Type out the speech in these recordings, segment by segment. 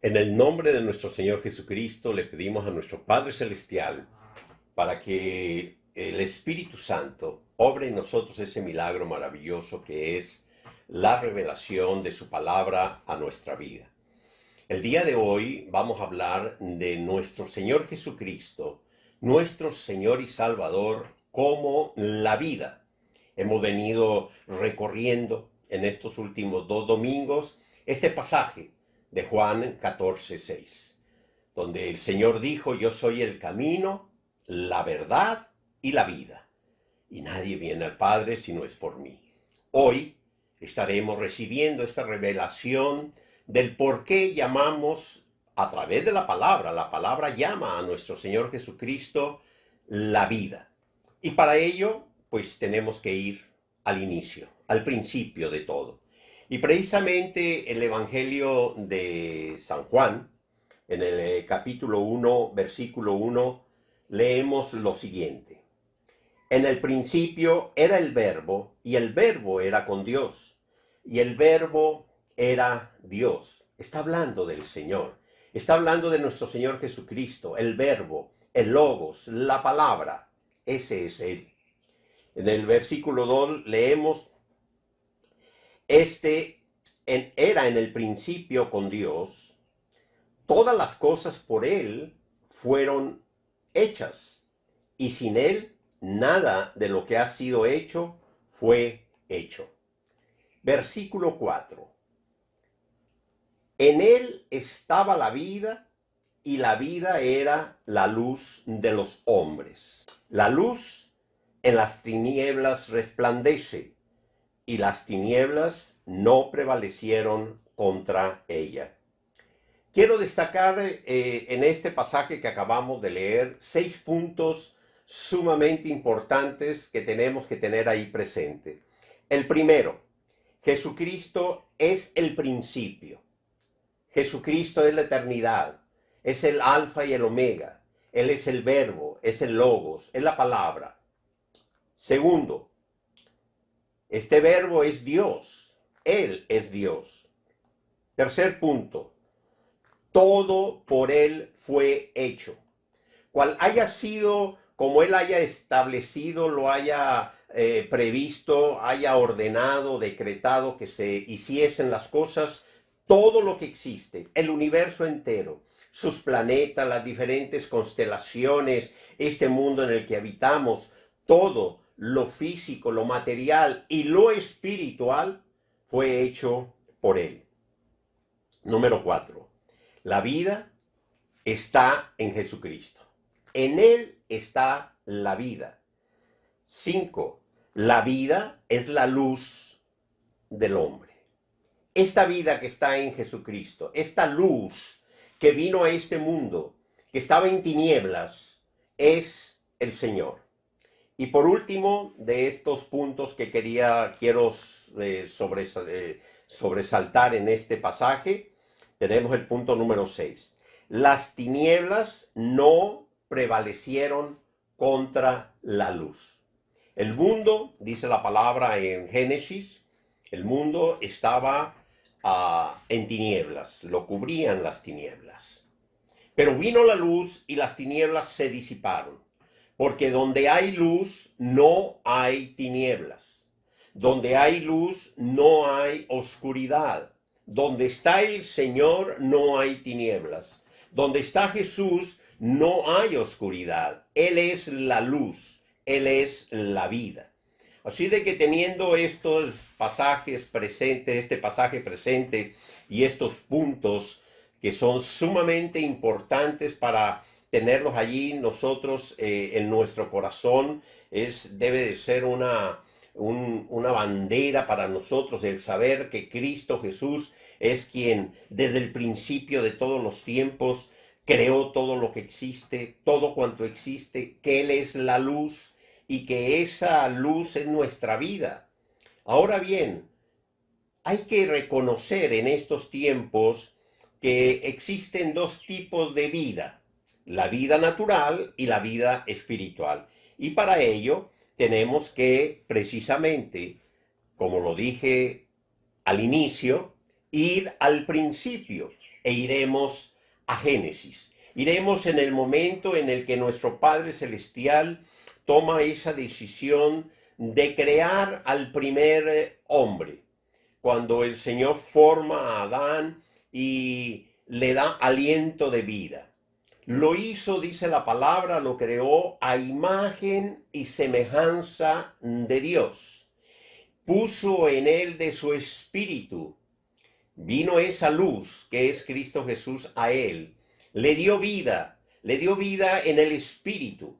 En el nombre de nuestro Señor Jesucristo le pedimos a nuestro Padre Celestial para que el Espíritu Santo obre en nosotros ese milagro maravilloso que es la revelación de su palabra a nuestra vida. El día de hoy vamos a hablar de nuestro Señor Jesucristo, nuestro Señor y Salvador, como la vida. Hemos venido recorriendo en estos últimos 2 domingos este pasaje de Juan 14:6, donde el Señor dijo: yo soy el camino, la verdad y la vida, y nadie viene al Padre si no es por mí. Hoy estaremos recibiendo esta revelación del por qué llamamos a través de la palabra llama a nuestro Señor Jesucristo la vida. Y para ello, pues tenemos que ir al inicio, al principio de todo. Y precisamente el Evangelio de San Juan, en el capítulo 1, versículo 1, leemos lo siguiente. En el principio era el Verbo, y el Verbo era con Dios, y el Verbo era Dios. Está hablando del Señor, está hablando de nuestro Señor Jesucristo, el Verbo, el Logos, la palabra. Ese es Él. En el versículo 2 leemos: era en el principio con Dios, todas las cosas por Él fueron hechas, y sin Él nada de lo que ha sido hecho fue hecho. Versículo 4. En Él estaba la vida, y la vida era la luz de los hombres. La luz en las tinieblas resplandece, y las tinieblas no prevalecieron contra ella. Quiero destacar en este pasaje que acabamos de leer 6 puntos sumamente importantes que tenemos que tener ahí presente. El primero: Jesucristo es el principio. Jesucristo es la eternidad, es el alfa y el omega. Él es el verbo, es el logos, es la palabra. Segundo, este verbo es Dios, Él es Dios. Tercer punto: todo por Él fue hecho. Cual haya sido, como Él haya establecido, lo haya previsto, haya ordenado, decretado que se hiciesen las cosas, todo lo que existe, el universo entero, sus planetas, las diferentes constelaciones, este mundo en el que habitamos, todo lo físico, lo material y lo espiritual fue hecho por Él. Número 4. La vida está en Jesucristo. En Él está la vida. 5. La vida es la luz del hombre. Esta vida que está en Jesucristo, esta luz que vino a este mundo, que estaba en tinieblas, es el Señor. Y por último, de estos puntos que quiero sobresaltar en este pasaje, tenemos el punto número 6. Las tinieblas no prevalecieron contra la luz. El mundo, dice la palabra en Génesis, el mundo estaba en tinieblas, lo cubrían las tinieblas. Pero vino la luz y las tinieblas se disiparon. Porque donde hay luz, no hay tinieblas. Donde hay luz, no hay oscuridad. Donde está el Señor, no hay tinieblas. Donde está Jesús, no hay oscuridad. Él es la luz, Él es la vida. Así de que teniendo estos pasajes presentes, este pasaje presente y estos puntos que son sumamente importantes para tenerlos allí nosotros en nuestro corazón, debe de ser una bandera para nosotros el saber que Cristo Jesús es quien desde el principio de todos los tiempos creó todo lo que existe, todo cuanto existe, que Él es la luz y que esa luz es nuestra vida. Ahora bien, hay que reconocer en estos tiempos que existen 2 tipos de vida: la vida natural y la vida espiritual. Y para ello tenemos que, precisamente, como lo dije al inicio, ir al principio. e iremos a Génesis. Iremos en el momento en el que nuestro Padre Celestial toma esa decisión de crear al primer hombre. Cuando el Señor forma a Adán y le da aliento de vida. Lo hizo, dice la palabra, lo creó a imagen y semejanza de Dios. Puso en él de su espíritu. Vino esa luz que es Cristo Jesús a él. Le dio vida en el espíritu.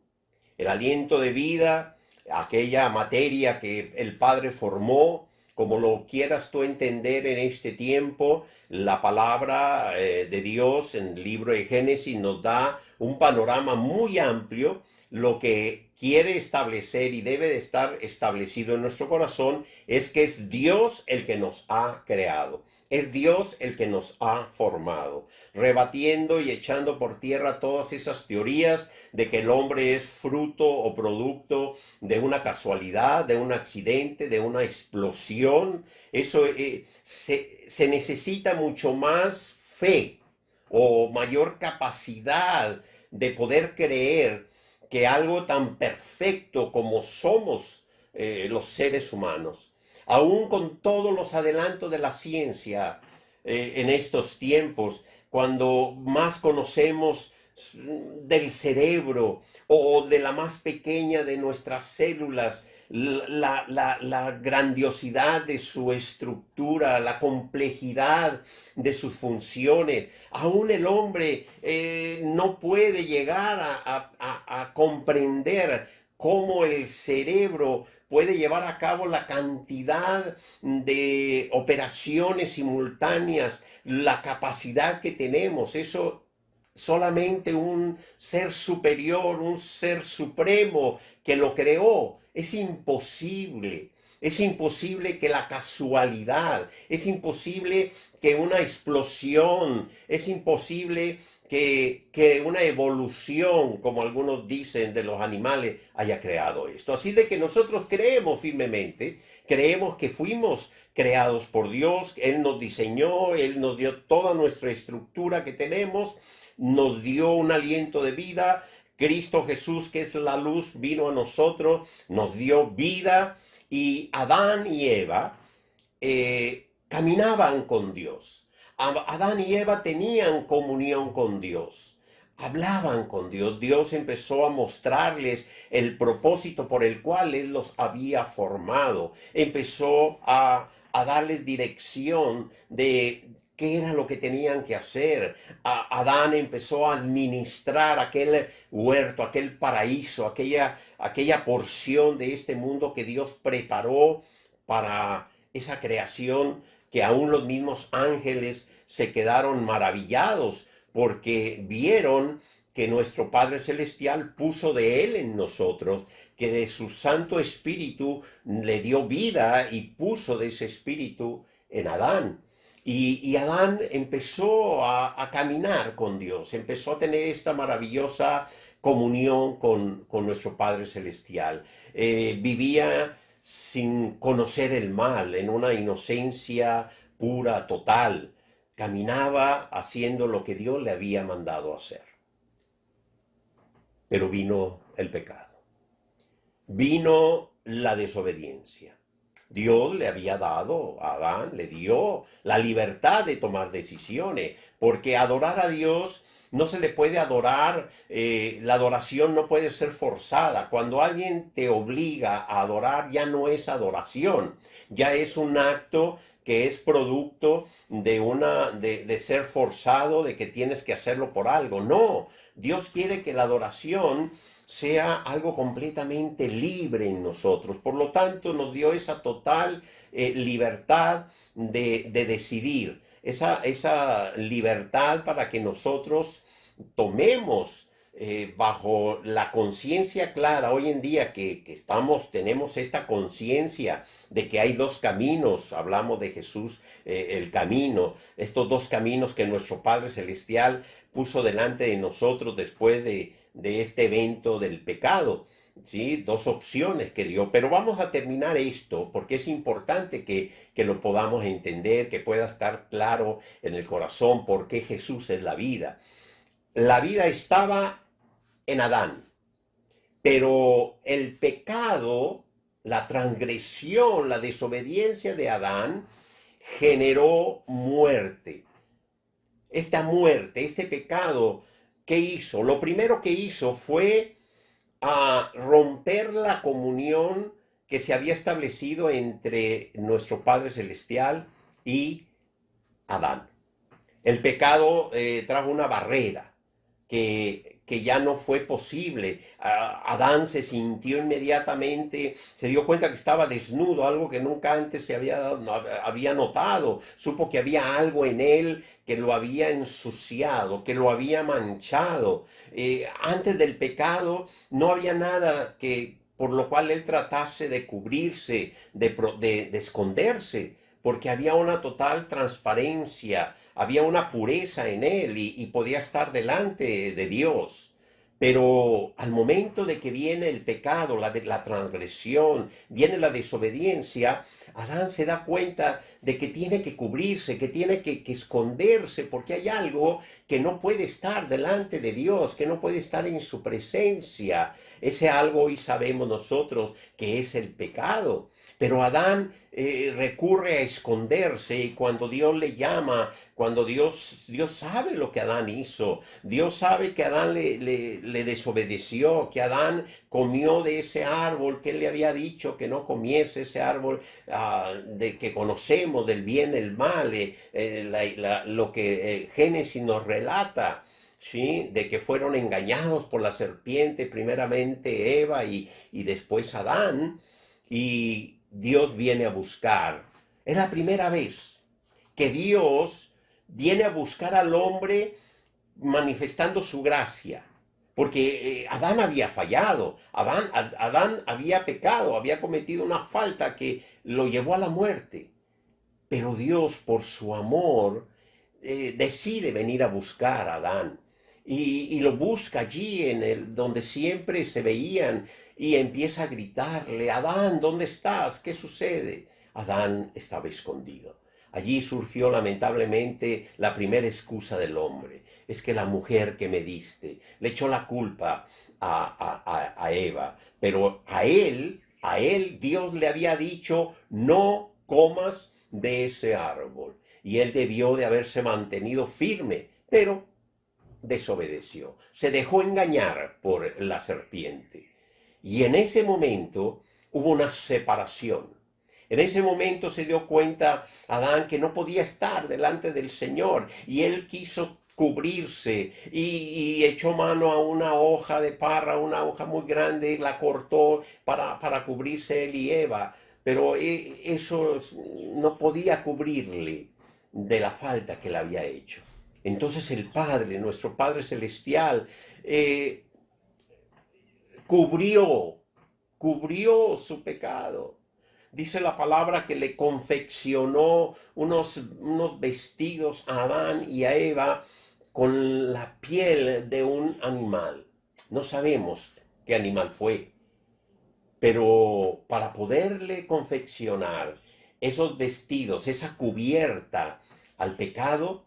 El aliento de vida, aquella materia que el Padre formó, como lo quieras tú entender en este tiempo, la palabra de Dios en el libro de Génesis nos da un panorama muy amplio. Lo que quiere establecer y debe de estar establecido en nuestro corazón es que es Dios el que nos ha creado. Es Dios el que nos ha formado, rebatiendo y echando por tierra todas esas teorías de que el hombre es fruto o producto de una casualidad, de un accidente, de una explosión. Eso se necesita mucho más fe o mayor capacidad de poder creer que algo tan perfecto como somos los seres humanos, aún con todos los adelantos de la ciencia en estos tiempos, cuando más conocemos del cerebro o de la más pequeña de nuestras células, la grandiosidad de su estructura, la complejidad de sus funciones. Aún el hombre no puede llegar a comprender cómo el cerebro puede llevar a cabo la cantidad de operaciones simultáneas, la capacidad que tenemos. Eso solamente un ser superior, un ser supremo que lo creó. Es imposible. Es imposible que la casualidad, es imposible que una explosión, es imposible que una evolución, como algunos dicen, de los animales haya creado esto. Así de que nosotros creemos firmemente, creemos que fuimos creados por Dios, Él nos diseñó, Él nos dio toda nuestra estructura que tenemos, nos dio un aliento de vida. Cristo Jesús, que es la luz, vino a nosotros, nos dio vida, y Adán y Eva caminaban con Dios. Adán y Eva tenían comunión con Dios, hablaban con Dios. Dios empezó a mostrarles el propósito por el cual Él los había formado. Empezó a darles dirección de qué era lo que tenían que hacer. Adán empezó a administrar aquel huerto, aquel paraíso, aquella porción de este mundo que Dios preparó para esa creación, que aún los mismos ángeles se quedaron maravillados porque vieron que nuestro Padre Celestial puso de Él en nosotros, que de su Santo Espíritu le dio vida y puso de ese Espíritu en Adán. Y Adán empezó a caminar con Dios, empezó a tener esta maravillosa comunión con nuestro Padre Celestial. Vivía sin conocer el mal, en una inocencia pura, total. Caminaba haciendo lo que Dios le había mandado hacer. Pero vino el pecado. Vino la desobediencia. Dios le había dado a Adán, le dio la libertad de tomar decisiones, porque adorar a Dios no se le puede adorar, la adoración no puede ser forzada. Cuando alguien te obliga a adorar, ya no es adoración, ya es un acto que es producto de ser forzado, de que tienes que hacerlo por algo. No, Dios quiere que la adoración sea algo completamente libre en nosotros. Por lo tanto, nos dio esa total libertad de decidir, esa libertad para que nosotros tomemos bajo la conciencia clara. Hoy en día que tenemos esta conciencia de que hay dos caminos. Hablamos de Jesús, el camino, estos dos caminos que nuestro Padre Celestial puso delante de nosotros después de este evento del pecado. ¿sí? Dos opciones que dio. Pero vamos a terminar esto porque es importante que lo podamos entender, que pueda estar claro en el corazón por qué Jesús es la vida. La vida estaba en Adán, pero el pecado, la transgresión, la desobediencia de Adán generó muerte. Esta muerte, este pecado, ¿qué hizo? Lo primero que hizo fue romper la comunión que se había establecido entre nuestro Padre Celestial y Adán. El pecado trajo una barrera que ya no fue posible. Adán se sintió inmediatamente, se dio cuenta que estaba desnudo, algo que nunca antes había notado. Supo que había algo en él que lo había ensuciado, que lo había manchado. Antes del pecado no había nada por lo cual él tratase de cubrirse, de esconderse, porque había una total transparencia, había una pureza en él y podía estar delante de Dios. Pero al momento de que viene el pecado, la transgresión, viene la desobediencia, Adán se da cuenta de que tiene que cubrirse, que tiene que esconderse, porque hay algo que no puede estar delante de Dios, que no puede estar en su presencia. Ese algo hoy sabemos nosotros que es el pecado. Pero Adán recurre a esconderse y cuando Dios le llama, cuando Dios sabe lo que Adán hizo, Dios sabe que Adán le desobedeció, que Adán comió de ese árbol que él le había dicho que no comiese, ese árbol de que conocemos del bien y el mal, lo que Génesis nos relata. ¿Sí? De que fueron engañados por la serpiente, primeramente Eva y después Adán, y Dios viene a buscar. Es la primera vez que Dios viene a buscar al hombre manifestando su gracia. Porque Adán había fallado, Adán había pecado, había cometido una falta que lo llevó a la muerte. Pero Dios, por su amor, decide venir a buscar a Adán. Y lo busca allí donde siempre se veían y empieza a gritarle, Adán, ¿dónde estás? ¿Qué sucede? Adán estaba escondido. Allí surgió lamentablemente la primera excusa del hombre. Es que la mujer que me diste le echó la culpa a Eva, pero a él Dios le había dicho, no comas de ese árbol. Y él debió de haberse mantenido firme, pero desobedeció. Se dejó engañar por la serpiente. Y en ese momento hubo una separación. En ese momento se dio cuenta Adán que no podía estar delante del Señor y él quiso cubrirse y echó mano a una hoja de parra, una hoja muy grande, y la cortó para cubrirse él y Eva. Pero eso no podía cubrirle de la falta que le había hecho. Entonces el Padre, nuestro Padre Celestial, cubrió, cubrió su pecado. Dice la palabra que le confeccionó unos vestidos a Adán y a Eva con la piel de un animal. No sabemos qué animal fue, pero para poderle confeccionar esos vestidos, esa cubierta al pecado,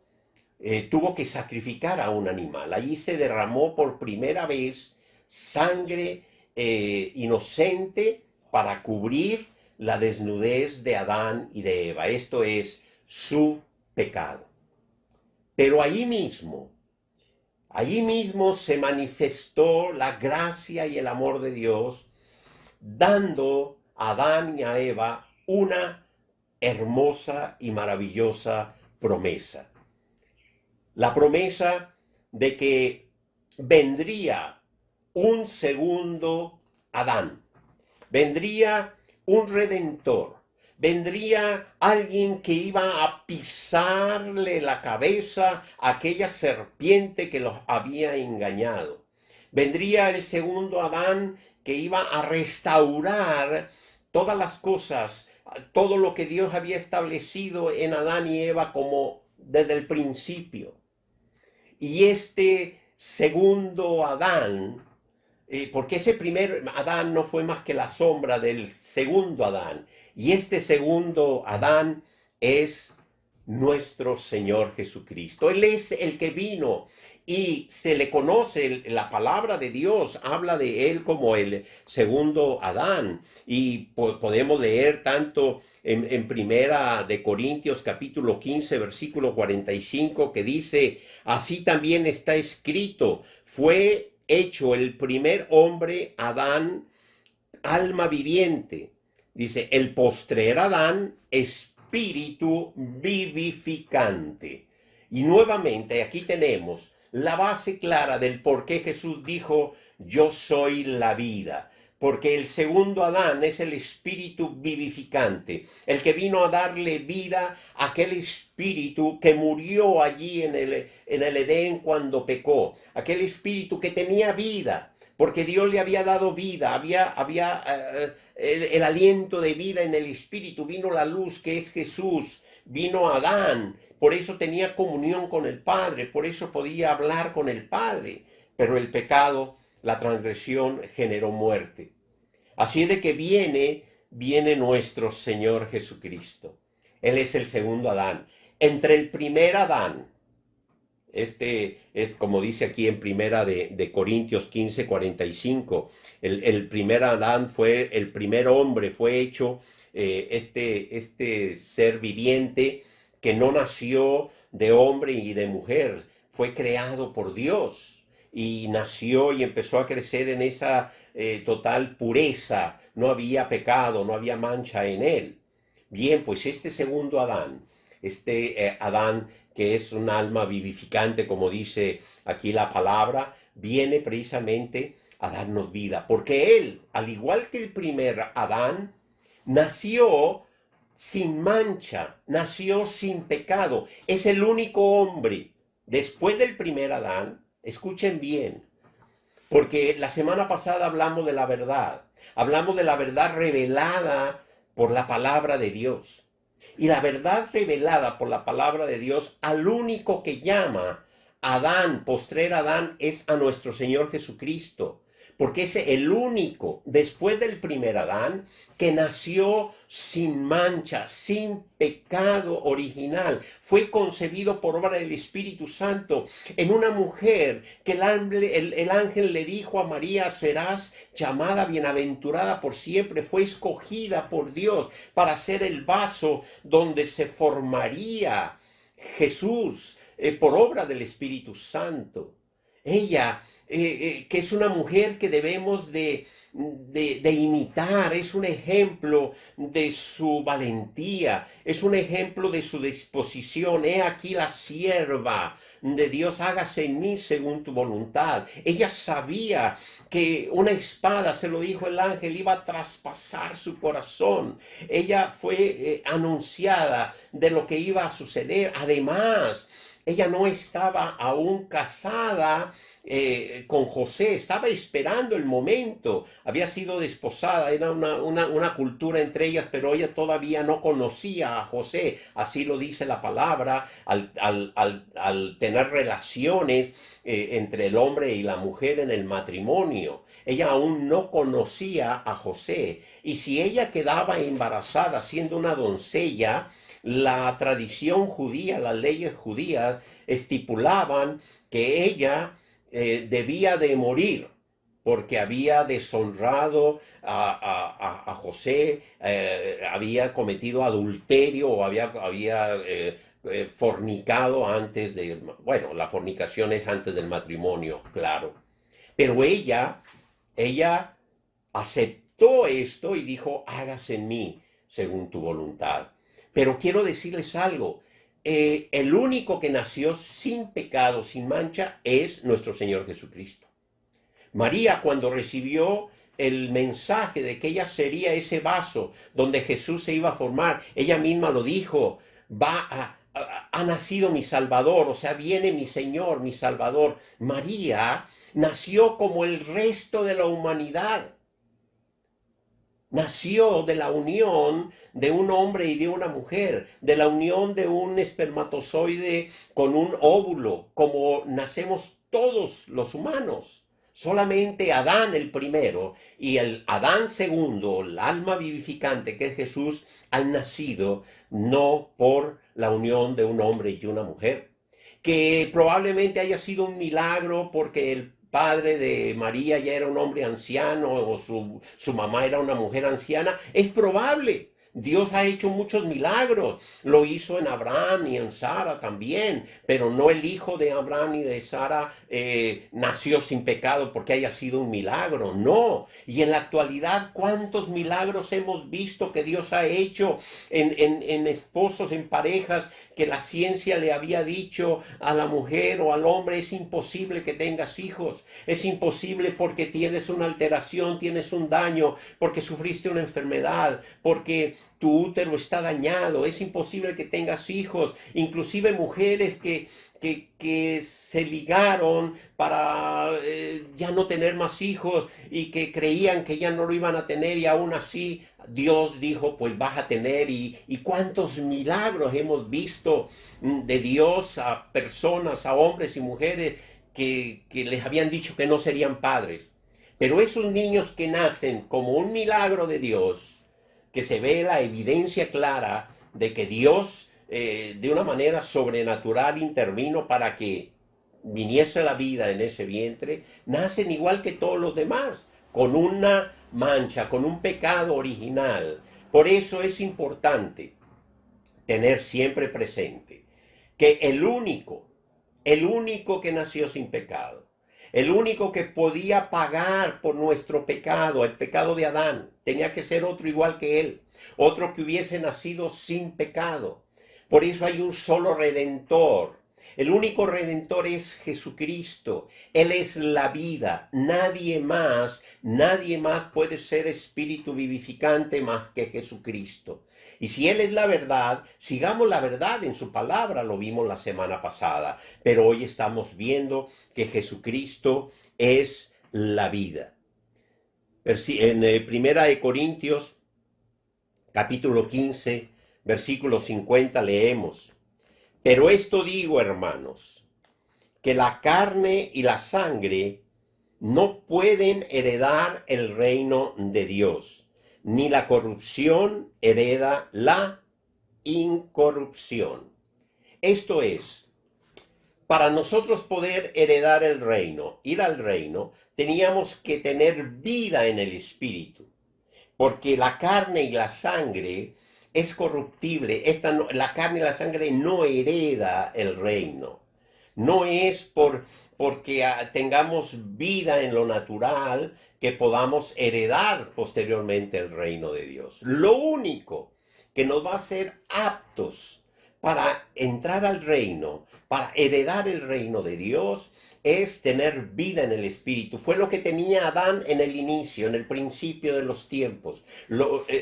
tuvo que sacrificar a un animal. Allí se derramó por primera vez sangre inocente para cubrir la desnudez de Adán y de Eva. Esto es su pecado. Pero allí mismo se manifestó la gracia y el amor de Dios, dando a Adán y a Eva una hermosa y maravillosa promesa. La promesa de que vendría un segundo Adán, vendría un redentor, vendría alguien que iba a pisarle la cabeza a aquella serpiente que los había engañado. Vendría el segundo Adán que iba a restaurar todas las cosas, todo lo que Dios había establecido en Adán y Eva como desde el principio. Y este segundo Adán porque ese primer Adán no fue más que la sombra del segundo Adán. Y este segundo Adán es nuestro Señor Jesucristo. Él es el que vino y se le conoce, la palabra de Dios habla de él como el segundo Adán. Y podemos leer tanto en Primera de Corintios capítulo 15 versículo 45 que dice, así también está escrito, fue hecho el primer hombre, Adán, alma viviente. Dice, el postrer Adán, espíritu vivificante. Y nuevamente aquí tenemos la base clara del por qué Jesús dijo, yo soy la vida. Porque el segundo Adán es el espíritu vivificante, el que vino a darle vida a aquel espíritu que murió allí en el Edén cuando pecó, aquel espíritu que tenía vida, porque Dios le había dado vida, había el aliento de vida en el espíritu, vino la luz que es Jesús, vino Adán, por eso tenía comunión con el Padre, por eso podía hablar con el Padre, pero el pecado, la transgresión generó muerte. Así de que viene nuestro Señor Jesucristo. Él es el segundo Adán. Entre el primer Adán, este es como dice aquí en Primera de Corintios 15, 45, el primer Adán fue el primer hombre, fue hecho este ser viviente que no nació de hombre y de mujer, fue creado por Dios y nació y empezó a crecer en esa total pureza, no había pecado, no había mancha en él. Bien, pues este segundo Adán, Adán que es un alma vivificante, como dice aquí la palabra, viene precisamente a darnos vida, porque él, al igual que el primer Adán, nació sin mancha, nació sin pecado, es el único hombre después del primer Adán, escuchen bien, porque la semana pasada hablamos de la verdad revelada por la palabra de Dios. Y la verdad revelada por la palabra de Dios al único que llama Adán, postrer Adán, es a nuestro Señor Jesucristo. Porque es el único, después del primer Adán, que nació sin mancha, sin pecado original. Fue concebido por obra del Espíritu Santo en una mujer que el ángel le dijo a María, serás llamada bienaventurada por siempre. Fue escogida por Dios para ser el vaso donde se formaría Jesús por obra del Espíritu Santo. Ella que es una mujer que debemos de imitar, es un ejemplo de su valentía, es un ejemplo de su disposición. He aquí la sierva de Dios, hágase en mí según tu voluntad. Ella sabía que una espada, se lo dijo el ángel, iba a traspasar su corazón. Ella fue anunciada de lo que iba a suceder. Además, ella no estaba aún casada con José, estaba esperando el momento, había sido desposada, era una cultura entre ellas, pero ella todavía no conocía a José, así lo dice la palabra, al tener relaciones entre el hombre y la mujer en el matrimonio. Ella aún no conocía a José, y si ella quedaba embarazada siendo una doncella, la tradición judía, las leyes judías estipulaban que ella debía de morir porque había deshonrado a José, había cometido adulterio o había fornicado antes de, bueno, la fornicación es antes del matrimonio, claro. Pero ella aceptó esto y dijo, hágase en mí según tu voluntad. Pero quiero decirles algo, el único que nació sin pecado, sin mancha, es nuestro Señor Jesucristo. María, cuando recibió el mensaje de que ella sería ese vaso donde Jesús se iba a formar, ella misma lo dijo, ha nacido mi Salvador, o sea, viene mi Señor, mi Salvador. María nació como el resto de la humanidad. Nació de la unión de un hombre y de una mujer, de la unión de un espermatozoide con un óvulo, como nacemos todos los humanos. Solamente Adán el primero y el Adán segundo, el alma vivificante que es Jesús, han nacido no por la unión de un hombre y una mujer, que probablemente haya sido un milagro porque el padre de María ya era un hombre anciano o su mamá era una mujer anciana. Es probable. Dios ha hecho muchos milagros. Lo hizo en Abraham y en Sara también, pero no el hijo de Abraham y de Sara nació sin pecado porque haya sido un milagro. No. Y en la actualidad, ¿cuántos milagros hemos visto que Dios ha hecho en esposos, en parejas, que la ciencia le había dicho a la mujer o al hombre: es imposible que tengas hijos, es imposible porque tienes una alteración, tienes un daño, porque sufriste una enfermedad, porque tu útero está dañado, es imposible que tengas hijos. Inclusive mujeres que se ligaron para ya no tener más hijos y que creían que ya no lo iban a tener, y aún así Dios dijo: pues vas a tener. Y cuántos milagros hemos visto de Dios a personas, a hombres y mujeres que les habían dicho que no serían padres. Pero esos niños que nacen como un milagro de Dios, que se ve la evidencia clara de que Dios de una manera sobrenatural intervino para que viniese la vida en ese vientre, nacen igual que todos los demás, con una mancha, con un pecado original. Por eso es importante tener siempre presente que el único que nació sin pecado, el único que podía pagar por nuestro pecado, el pecado de Adán, tenía que ser otro igual que él, otro que hubiese nacido sin pecado. Por eso hay un solo redentor. El único redentor es Jesucristo. Él es la vida. Nadie más puede ser espíritu vivificante más que Jesucristo. Y si Él es la verdad, sigamos la verdad en su palabra. Lo vimos la semana pasada. Pero hoy estamos viendo que Jesucristo es la vida. En Primera de Corintios, capítulo 15, versículo 50, leemos: pero esto digo, hermanos, que la carne y la sangre no pueden heredar el reino de Dios, ni la corrupción hereda la incorrupción. Esto es, para nosotros poder heredar el reino, ir al reino, teníamos que tener vida en el espíritu, porque la carne y la sangre es corruptible. La carne y la sangre no hereda el reino. No es porque tengamos vida en lo natural que podamos heredar posteriormente el reino de Dios. Lo único que nos va a hacer aptos para entrar al reino, para heredar el reino de Dios, es tener vida en el espíritu. Fue lo que tenía Adán en el inicio, en el principio de los tiempos.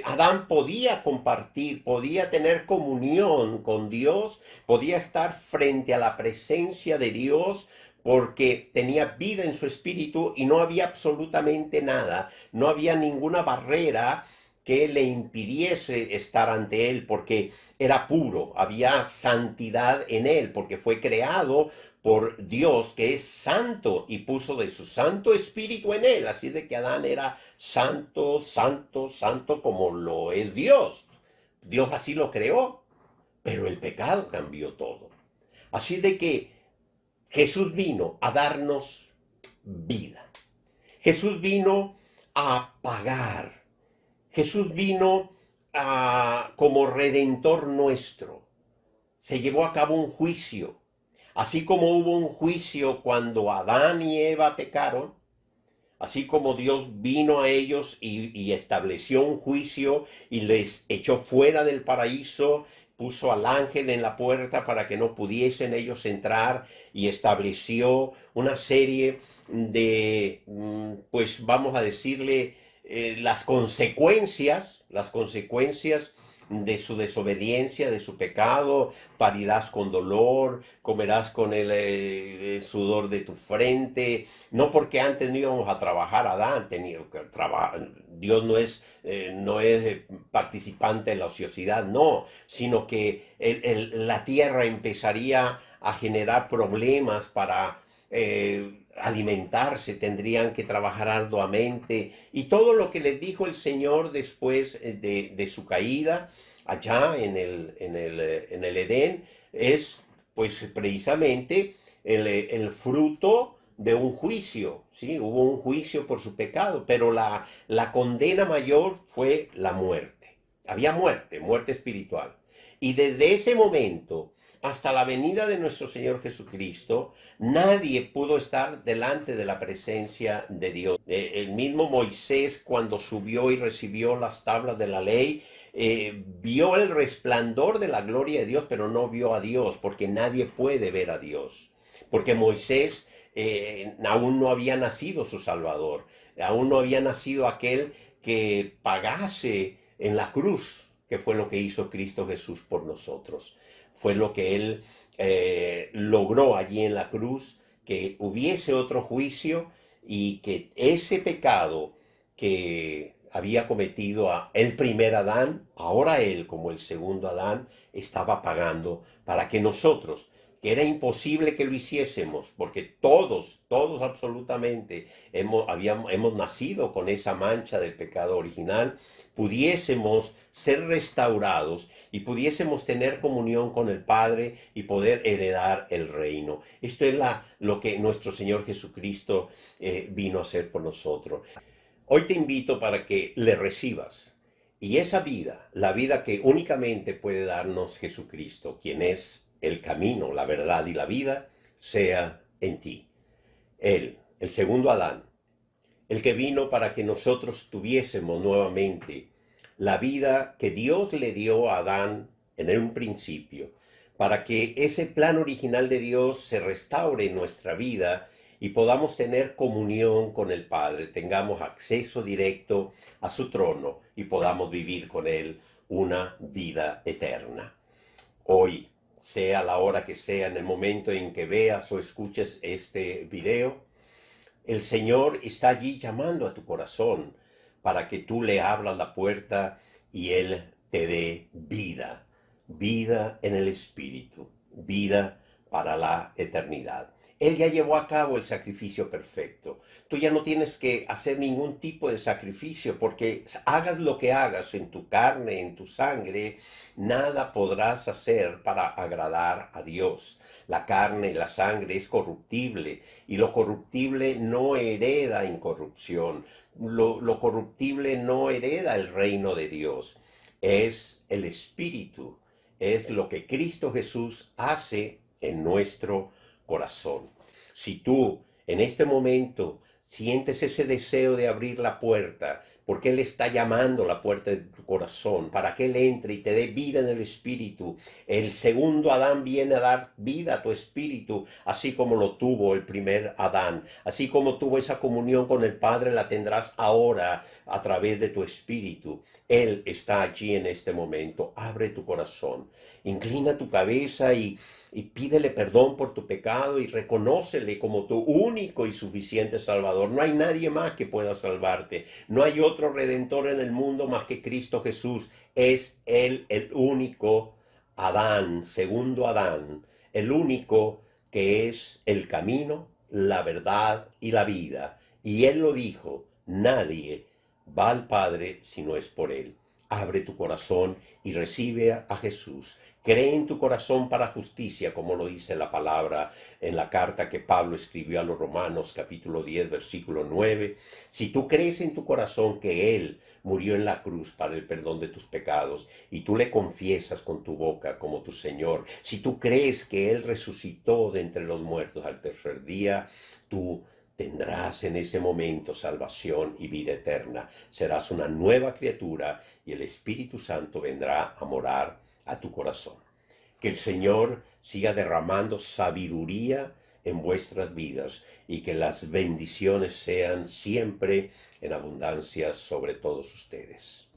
Adán podía compartir, podía tener comunión con Dios, podía estar frente a la presencia de Dios, porque tenía vida en su espíritu y no había absolutamente nada, no había ninguna barrera que le impidiese estar ante él, porque era puro, había santidad en él, porque fue creado por Dios, que es santo, y puso de su santo espíritu en él. Así de que Adán era santo, santo, santo como lo es Dios. Dios así lo creó, pero el pecado cambió todo. Así de que Jesús vino a darnos vida. Jesús vino a pagar. Jesús vino como redentor nuestro. Se llevó a cabo un juicio. Así como hubo un juicio cuando Adán y Eva pecaron, así como Dios vino a ellos y estableció un juicio y les echó fuera del paraíso, puso al ángel en la puerta para que no pudiesen ellos entrar, y estableció una serie de, pues vamos a decirle, las consecuencias de su desobediencia, de su pecado. Parirás con dolor, comerás con el sudor de tu frente. No porque antes no íbamos a trabajar, Adán tenía que trabajar. Dios no es participante en la ociosidad, no, sino que la tierra empezaría a generar problemas para alimentarse, tendrían que trabajar arduamente. Y todo lo que les dijo el Señor después de su caída allá en el Edén es pues precisamente el fruto de un juicio, ¿sí? Hubo un juicio por su pecado, pero la condena mayor fue la muerte. Había muerte, muerte espiritual. Y desde ese momento hasta la venida de nuestro Señor Jesucristo, nadie pudo estar delante de la presencia de Dios. El mismo Moisés, cuando subió y recibió las tablas de la ley, vio el resplandor de la gloria de Dios, pero no vio a Dios, porque nadie puede ver a Dios. Porque Moisés aún no había nacido su Salvador, aún no había nacido aquel que pagase en la cruz, que fue lo que hizo Cristo Jesús por nosotros. Fue lo que él logró allí en la cruz, que hubiese otro juicio y que ese pecado que había cometido el primer Adán, ahora él como el segundo Adán, estaba pagando para que nosotros, que era imposible que lo hiciésemos, porque todos absolutamente hemos nacido con esa mancha del pecado original, pudiésemos ser restaurados y pudiésemos tener comunión con el Padre y poder heredar el reino. Esto es lo que nuestro Señor Jesucristo vino a hacer por nosotros. Hoy te invito para que le recibas. Y esa vida, la vida que únicamente puede darnos Jesucristo, quien es el camino, la verdad y la vida, sea en ti. Él, el segundo Adán, el que vino para que nosotros tuviésemos nuevamente la vida que Dios le dio a Adán en un principio, para que ese plan original de Dios se restaure en nuestra vida y podamos tener comunión con el Padre, tengamos acceso directo a su trono y podamos vivir con Él una vida eterna. Hoy, sea la hora que sea, en el momento en que veas o escuches este video, el Señor está allí llamando a tu corazón para que tú le abras la puerta y Él te dé vida, vida en el Espíritu, vida para la eternidad. Él ya llevó a cabo el sacrificio perfecto. Tú ya no tienes que hacer ningún tipo de sacrificio porque hagas lo que hagas en tu carne, en tu sangre, nada podrás hacer para agradar a Dios. La carne y la sangre es corruptible y lo corruptible no hereda incorrupción. Lo corruptible no hereda el reino de Dios. Es el Espíritu, es lo que Cristo Jesús hace en nuestro corazón. Si tú en este momento sientes ese deseo de abrir la puerta, porque Él está llamando a la puerta de tu corazón, para que Él entre y te dé vida en el Espíritu. El segundo Adán viene a dar vida a tu espíritu, así como lo tuvo el primer Adán. Así como tuvo esa comunión con el Padre, la tendrás ahora a través de tu espíritu. Él está allí en este momento. Abre tu corazón, inclina tu cabeza y pídele perdón por tu pecado y reconócele como tu único y suficiente Salvador. No hay nadie más que pueda salvarte. No hay otro Redentor en el mundo más que Cristo Jesús. Es Él el único Adán, segundo Adán, el único que es el camino, la verdad y la vida. Y Él lo dijo, nadie va al Padre si no es por Él. Abre tu corazón y recibe a Jesús. Cree en tu corazón para justicia, como lo dice la palabra en la carta que Pablo escribió a los Romanos, capítulo 10, versículo 9. Si tú crees en tu corazón que Él murió en la cruz para el perdón de tus pecados y tú le confiesas con tu boca como tu Señor, si tú crees que Él resucitó de entre los muertos al tercer día, tú tendrás en ese momento salvación y vida eterna. Serás una nueva criatura y el Espíritu Santo vendrá a morar a tu corazón. Que el Señor siga derramando sabiduría en vuestras vidas y que las bendiciones sean siempre en abundancia sobre todos ustedes.